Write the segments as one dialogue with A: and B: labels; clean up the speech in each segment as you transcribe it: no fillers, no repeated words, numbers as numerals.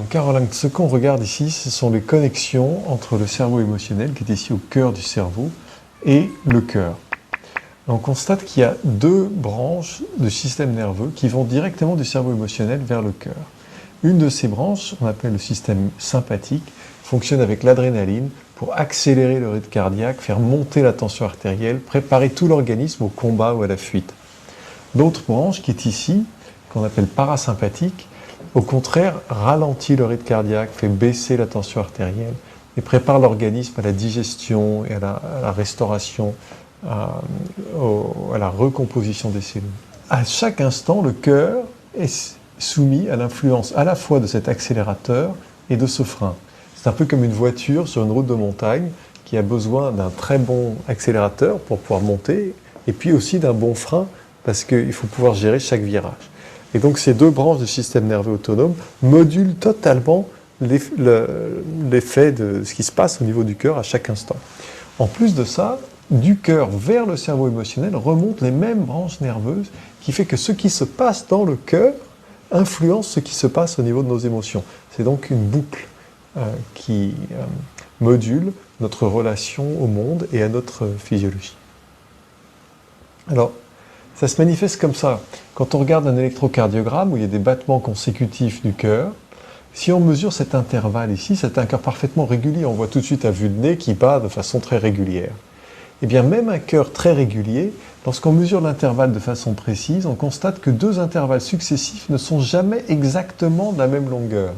A: Donc Caroline, ce qu'on regarde ici, ce sont les connexions entre le cerveau émotionnel, qui est ici au cœur du cerveau, et le cœur. On constate qu'il y a deux branches du système nerveux qui vont directement du cerveau émotionnel vers le cœur. Une de ces branches, on appelle le système sympathique, fonctionne avec l'adrénaline pour accélérer le rythme cardiaque, faire monter la tension artérielle, préparer tout l'organisme au combat ou à la fuite. L'autre branche, qui est ici, qu'on appelle parasympathique, au contraire, ralentit le rythme cardiaque, fait baisser la tension artérielle et prépare l'organisme à la digestion et à la restauration, à la recomposition des cellules. À chaque instant, le cœur est soumis à l'influence à la fois de cet accélérateur et de ce frein. C'est un peu comme une voiture sur une route de montagne qui a besoin d'un très bon accélérateur pour pouvoir monter et puis aussi d'un bon frein parce qu'il faut pouvoir gérer chaque virage. Et donc ces deux branches du système nerveux autonome modulent totalement l'effet de ce qui se passe au niveau du cœur à chaque instant. En plus de ça, du cœur vers le cerveau émotionnel remontent les mêmes branches nerveuses qui fait que ce qui se passe dans le cœur influence ce qui se passe au niveau de nos émotions. C'est donc une boucle qui module notre relation au monde et à notre physiologie. Alors, ça se manifeste comme ça. Quand on regarde un électrocardiogramme où il y a des battements consécutifs du cœur, si on mesure cet intervalle ici, c'est un cœur parfaitement régulier. On voit tout de suite à vue de nez qu'il bat de façon très régulière. Eh bien, même un cœur très régulier, lorsqu'on mesure l'intervalle de façon précise, on constate que deux intervalles successifs ne sont jamais exactement de la même longueur.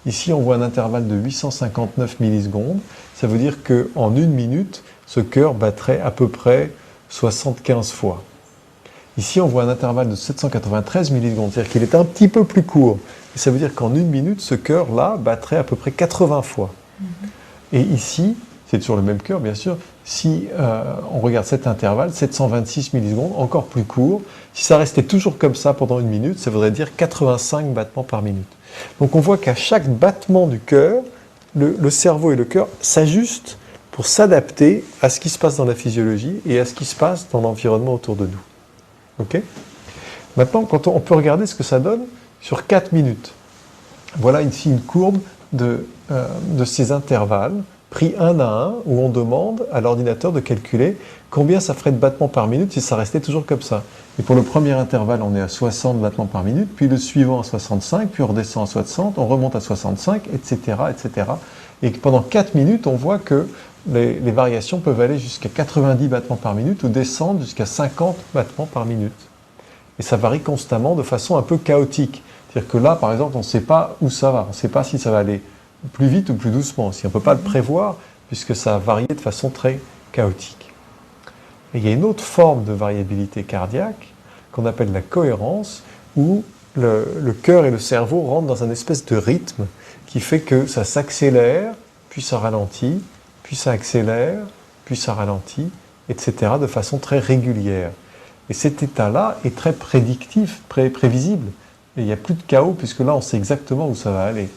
A: Ici, on voit un intervalle de 859 millisecondes. Ça veut dire qu'en une minute, ce cœur battrait à peu près 75 fois. Ici, on voit un intervalle de 793 millisecondes, c'est-à-dire qu'il est un petit peu plus court. Et ça veut dire qu'en une minute, ce cœur-là battrait à peu près 80 fois. Et ici, c'est toujours le même cœur, bien sûr, si on regarde cet intervalle, 726 millisecondes, encore plus court, si ça restait toujours comme ça pendant une minute, ça voudrait dire 85 battements par minute. Donc on voit qu'à chaque battement du cœur, le cerveau et le cœur s'ajustent pour s'adapter à ce qui se passe dans la physiologie et à ce qui se passe dans l'environnement autour de nous. Okay ? Maintenant, on peut regarder ce que ça donne sur 4 minutes. Voilà ici une courbe de ces intervalles, pris un à un, où on demande à l'ordinateur de calculer combien ça ferait de battements par minute si ça restait toujours comme ça. Et pour le premier intervalle, on est à 60 battements par minute, puis le suivant à 65, puis on redescend à 60, on remonte à 65, etc., etc. Et pendant 4 minutes, on voit que les variations peuvent aller jusqu'à 90 battements par minute ou descendre jusqu'à 50 battements par minute. Et ça varie constamment de façon un peu chaotique. C'est-à-dire que là, par exemple, on ne sait pas où ça va. On ne sait pas si ça va aller plus vite ou plus doucement. On ne peut pas le prévoir puisque ça a varié de façon très chaotique. Et il y a une autre forme de variabilité cardiaque qu'on appelle la cohérence, où le cœur et le cerveau rentrent dans une espèce de rythme qui fait que ça s'accélère, puis ça ralentit, puis ça accélère, puis ça ralentit, etc., de façon très régulière. Et cet état-là est très prédictif, prévisible. Et il n'y a plus de chaos, puisque là, on sait exactement où ça va aller.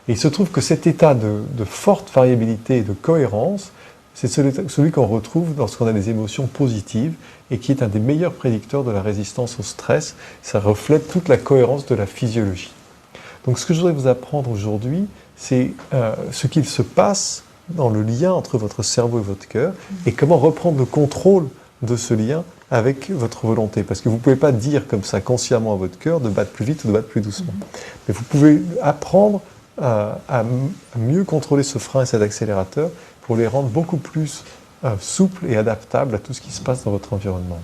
A: Et il se trouve que cet état de forte variabilité et de cohérence, c'est celui qu'on retrouve lorsqu'on a des émotions positives et qui est un des meilleurs prédicteurs de la résistance au stress. Ça reflète toute la cohérence de la physiologie. Donc ce que je voudrais vous apprendre aujourd'hui, c'est ce qu'il se passe dans le lien entre votre cerveau et votre cœur et comment reprendre le contrôle de ce lien avec votre volonté. Parce que vous ne pouvez pas dire comme ça consciemment à votre cœur de battre plus vite ou de battre plus doucement. Mais vous pouvez apprendre à mieux contrôler ce frein et cet accélérateur pour les rendre beaucoup plus souples et adaptables à tout ce qui se passe dans votre environnement.